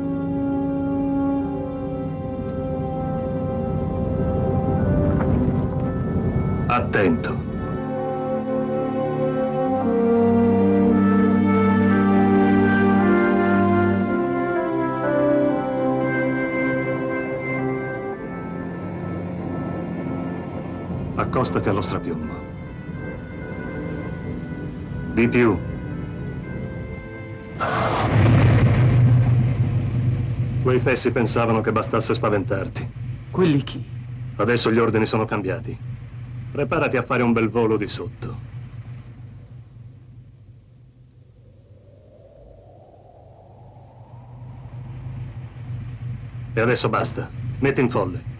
Attento. Accostati allo strapiombo. Di più. Quei fessi pensavano che bastasse spaventarti. Quelli chi? Adesso gli ordini sono cambiati. Preparati a fare un bel volo di sotto. E adesso basta. Metti in folle.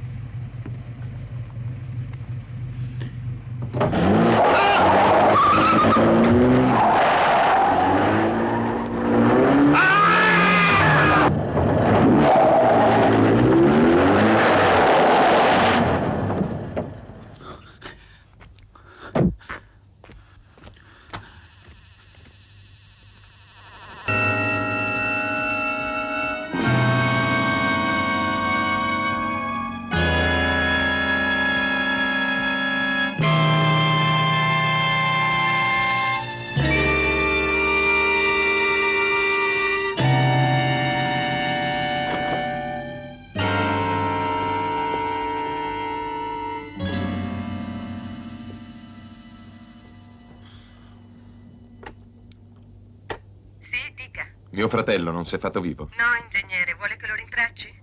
Mio fratello non si è fatto vivo? No, ingegnere, vuole che lo rintracci?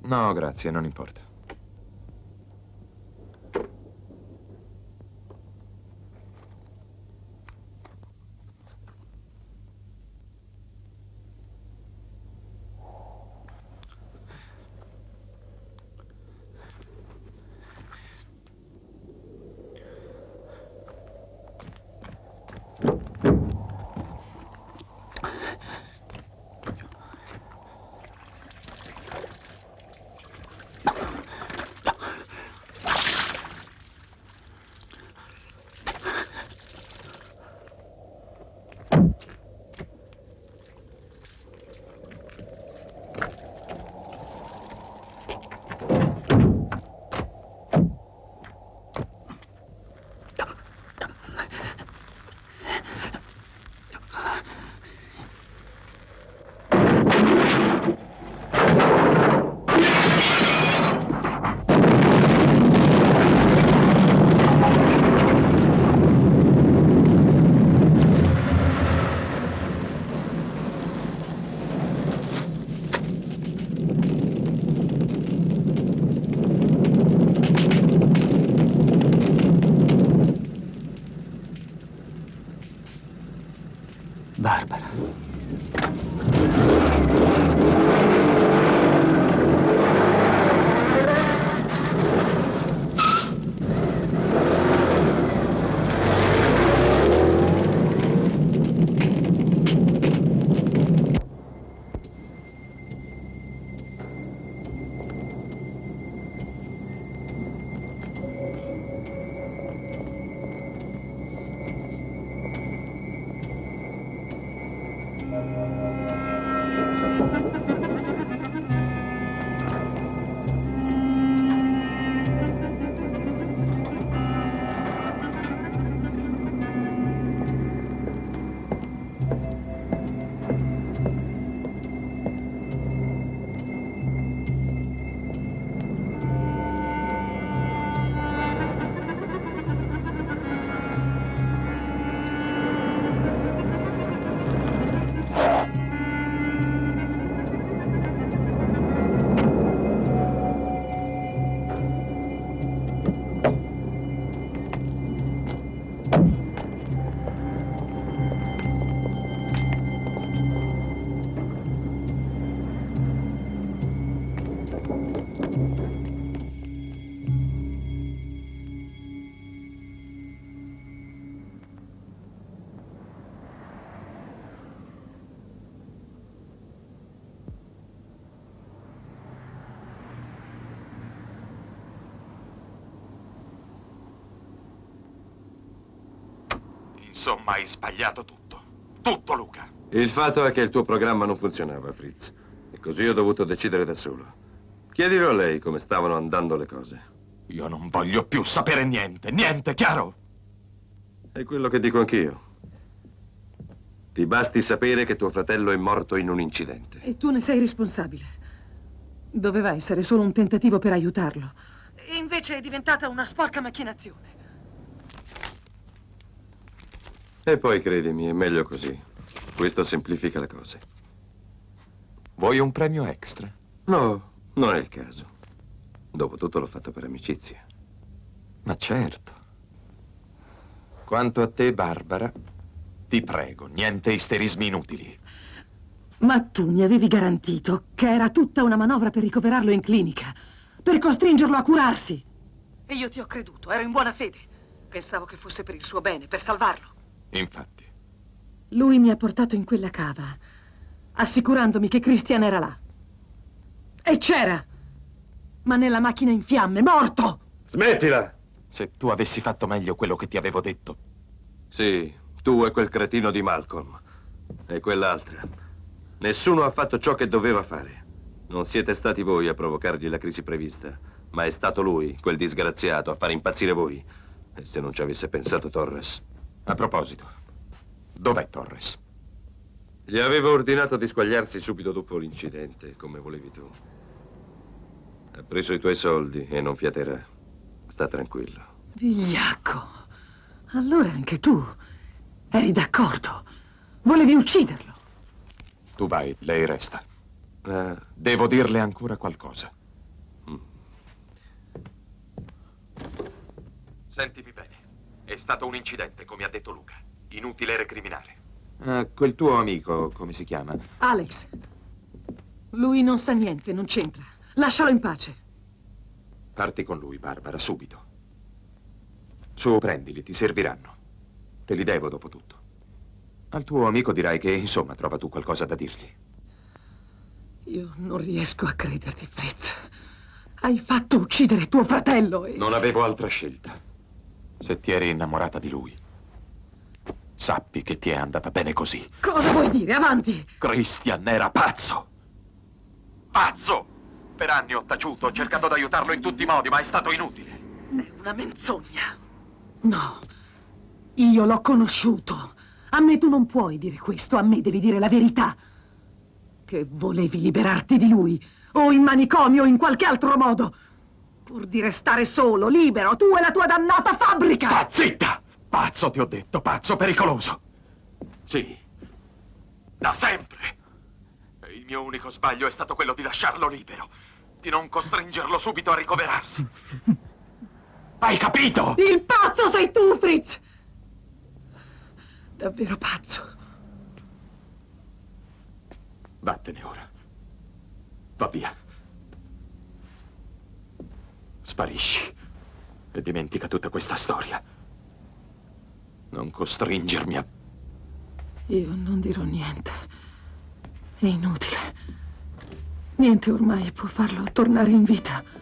No, grazie, non importa. Barbara. Insomma, hai sbagliato tutto. Tutto, Luca. Il fatto è che il tuo programma non funzionava, Fritz. E così ho dovuto decidere da solo. Chiedilo a lei come stavano andando le cose. Io non voglio più sapere niente, niente, chiaro? È quello che dico anch'io. Ti basti sapere che tuo fratello è morto in un incidente. E tu ne sei responsabile. Doveva essere solo un tentativo per aiutarlo. E invece è diventata una sporca macchinazione. E poi, credimi, è meglio così. Questo semplifica le cose. Vuoi un premio extra? No, non è il caso. Dopotutto l'ho fatto per amicizia. Ma certo. Quanto a te, Barbara, ti prego, niente isterismi inutili. Ma tu mi avevi garantito che era tutta una manovra per ricoverarlo in clinica, per costringerlo a curarsi. E io ti ho creduto, ero in buona fede. Pensavo che fosse per il suo bene, per salvarlo. Infatti. Lui mi ha portato in quella cava, assicurandomi che Christian era là. E c'era, ma nella macchina in fiamme, morto! Smettila! Se tu avessi fatto meglio quello che ti avevo detto. Sì, tu e quel cretino di Malcolm. E quell'altra. Nessuno ha fatto ciò che doveva fare. Non siete stati voi a provocargli la crisi prevista, ma è stato lui, quel disgraziato, a fare impazzire voi. E se non ci avesse pensato Torres... A proposito, dov'è Torres? Gli avevo ordinato di squagliarsi subito dopo l'incidente, come volevi tu. Ha preso i tuoi soldi e non fiaterà. Sta tranquillo. Vigliacco, allora anche tu eri d'accordo. Volevi ucciderlo. Tu vai, lei resta. Devo dirle ancora qualcosa. Sentimi bene. È stato un incidente, come ha detto Luca. Inutile recriminare. Quel tuo amico, come si chiama? Alex. Lui non sa niente, non c'entra. Lascialo in pace. Parti con lui, Barbara, subito. Su, prendili, ti serviranno. Te li devo, dopo tutto. Al tuo amico dirai che, insomma, trova tu qualcosa da dirgli. Io non riesco a crederti, Fritz. Hai fatto uccidere tuo fratello e... Non avevo altra scelta. Se ti eri innamorata di lui, sappi che ti è andata bene così. Cosa vuoi dire? Avanti! Christian era pazzo! Pazzo! Per anni ho taciuto, ho cercato di aiutarlo in tutti i modi, ma è stato inutile. È una menzogna. No, io l'ho conosciuto. A me tu non puoi dire questo, a me devi dire la verità. Che volevi liberarti di lui, o in manicomio o in qualche altro modo. Pur di restare solo, libero, tu e la tua dannata fabbrica! Sta zitta! Pazzo, ti ho detto, pazzo pericoloso. Sì, da sempre. E il mio unico sbaglio è stato quello di lasciarlo libero, di non costringerlo subito a ricoverarsi. Hai capito? Il pazzo sei tu, Fritz! Davvero pazzo. Vattene ora. Va via. Sparisci e dimentica tutta questa storia. Non costringermi a... Io non dirò niente. È inutile. Niente ormai può farlo tornare in vita.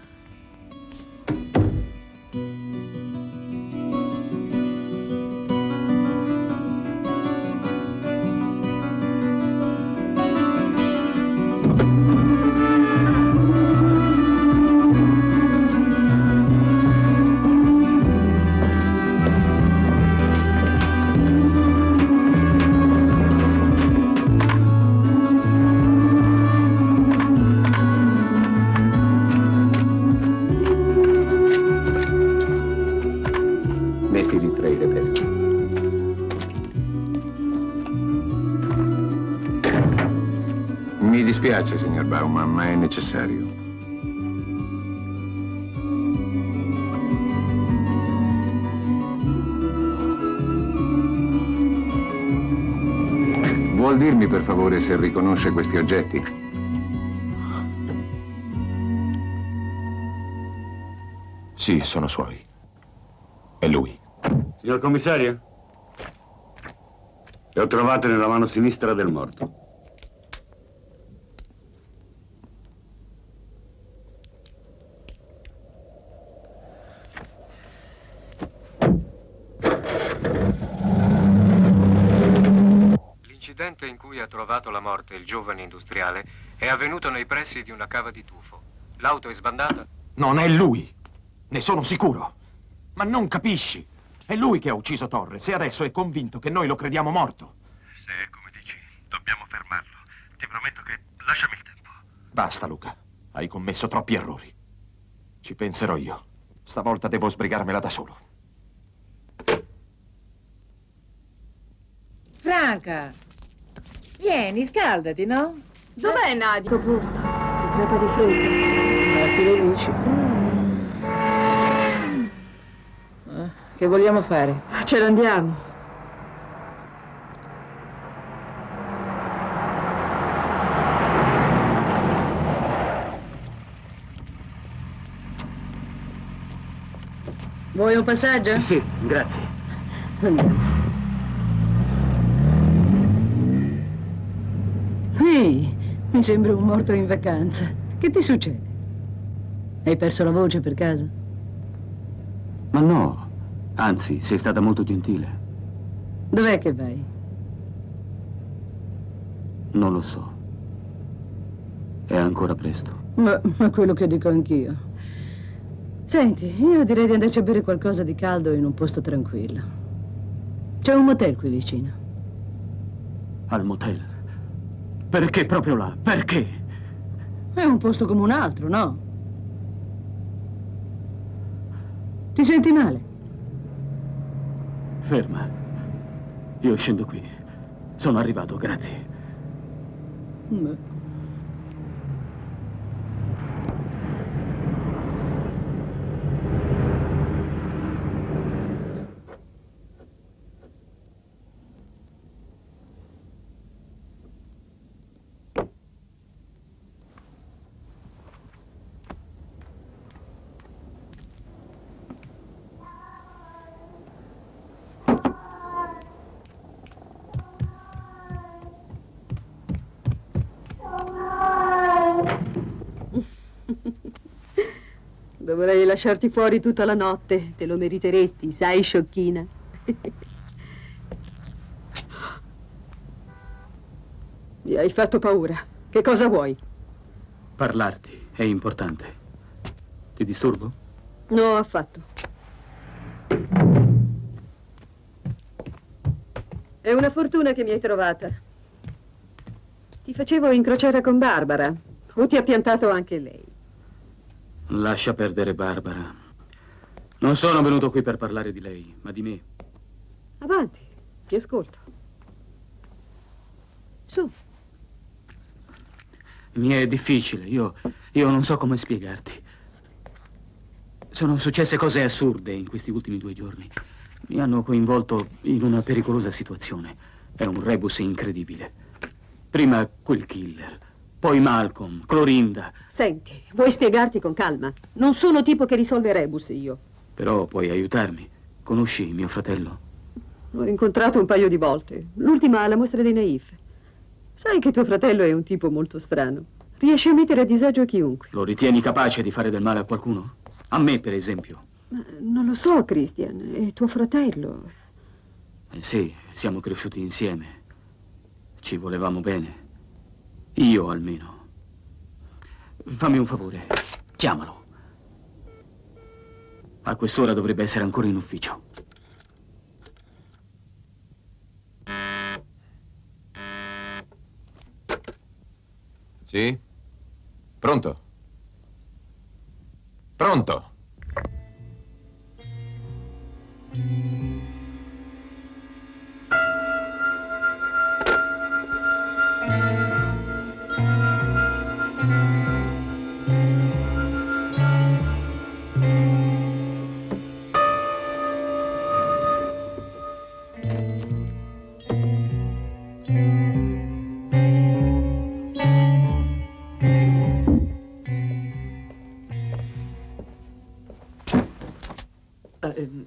Mi dispiace, signor Bauman, ma è necessario. Vuol dirmi, per favore, se riconosce questi oggetti? Sì, sono suoi. È lui. Signor commissario? Le ho trovate nella mano sinistra del morto. L'incidente in cui ha trovato la morte il giovane industriale è avvenuto nei pressi di una cava di tufo. L'auto è sbandata? Non è lui. Ne sono sicuro. Ma non capisci. È lui che ha ucciso Torres e adesso è convinto che noi lo crediamo morto. Se è come dici, dobbiamo fermarlo. Ti prometto che... lasciami il tempo. Basta, Luca. Hai commesso troppi errori. Ci penserò io. Stavolta devo sbrigarmela da solo. Franca, vieni, scaldati, no? Dov'è Nadia? Sto posto. Si crepa di freddo. Che lo dici? Che vogliamo fare? Ce ne andiamo. Vuoi un passaggio? Sì, grazie. Andiamo. Ehi, mi sembri un morto in vacanza. Che ti succede? Hai perso la voce per caso? Ma no, anzi, sei stata molto gentile. Dov'è che vai? Non lo so. È ancora presto. Ma quello che dico anch'io. Senti, io direi di andarci a bere qualcosa di caldo in un posto tranquillo. C'è un motel qui vicino. Al motel? Perché proprio là? Perché? È un posto come un altro, no? Ti senti male? Ferma. Io scendo qui. Sono arrivato, grazie. Beh. Dovrei lasciarti fuori tutta la notte. Te lo meriteresti, sai, sciocchina? Mi hai fatto paura. Che cosa vuoi? Parlarti è importante. Ti disturbo? No, affatto. È una fortuna che mi hai trovata. Ti facevo in crociera con Barbara. O ti ha piantato anche lei? Lascia perdere Barbara. Non sono venuto qui per parlare di lei, ma di me. Avanti, ti ascolto. Su. Mi è difficile, io non so come spiegarti. Sono successe cose assurde in questi ultimi 2 giorni. Mi hanno coinvolto in una pericolosa situazione. È un rebus incredibile. Prima quel killer, poi Malcolm, Clorinda. Senti, vuoi spiegarti con calma? Non sono tipo che risolve rebus io. Però puoi aiutarmi. Conosci mio fratello? L'ho incontrato un paio di volte. L'ultima alla mostra dei Naif. Sai che tuo fratello è un tipo molto strano. Riesce a mettere a disagio chiunque. Lo ritieni capace di fare del male a qualcuno? A me, per esempio. Ma non lo so, Christian. È tuo fratello. Sì, siamo cresciuti insieme. Ci volevamo bene. Io, almeno. Fammi un favore. Chiamalo. A quest'ora dovrebbe essere ancora in ufficio. Sì? Pronto? Pronto?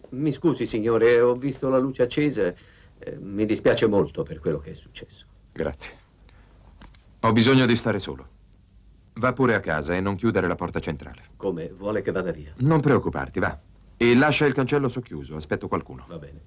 Mi scusi, signore, ho visto la luce accesa. Mi dispiace molto per quello che è successo. Grazie. Ho bisogno di stare solo. Va pure a casa e non chiudere la porta centrale. Come? Vuole che vada via? Non preoccuparti, va. E lascia il cancello socchiuso, aspetto qualcuno. Va bene.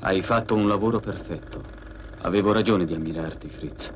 Hai fatto un lavoro perfetto. Avevo ragione di ammirarti, Fritz.